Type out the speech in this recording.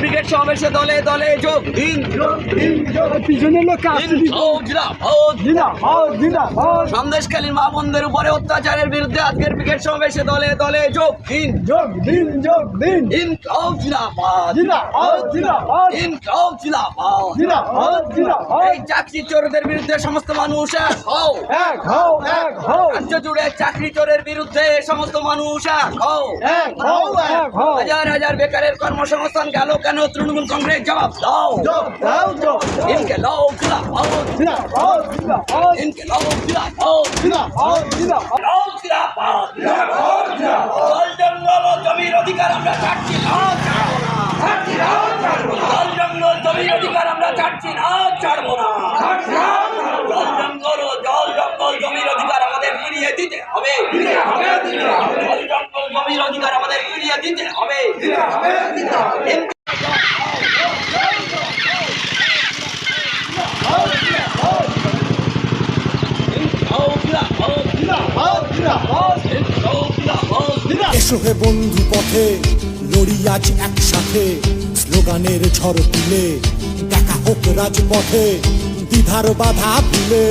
Brigade সমাবেশে দলে দলে যোগ দিন। সন্দেশকালীন মা বোনদের উপরে অত্যাচারের বিরুদ্ধে আজকের ব্রিগেড সমাবেশে দলে দলে যোগ দিন। ইনকলাব জিন্দাবাদ, ইনকলাব জিন্দাবাদ। এই চাকরি চোরদের বিরুদ্ধে সমস্ত মানুষ এক হও, রাজ্য জুড়ে চাকরি চোরের বিরুদ্ধে সমস্ত মানুষ এক হও। হাজার হাজার বেকারের কর্মসংস্থান গেল কেন? তৃণমূল কংগ্রেস জবাব দাও। ইনকলাব জিন্দাবাদ, ইনকলাব জিন্দাবাদ। জল জঙ্গল ও জমির অধিকার আমরা ছাড়ছি না, জল জঙ্গল জমির অধিকার আমরা ছাড়ছি না, ছাড়বো না। জল জঙ্গল জমির অধিকার আমাদের ফিরিয়ে দিতে হবে, জল জঙ্গল জমির অধিকার আমাদের ফিরিয়ে দিতে হবে। এসো হে বন্ধু পথে লড়ি আজ একসাথে, স্লোগানের ঝড় তুলে দেখা হোক রাজপথে দ্বিধার বাধা ভুলে।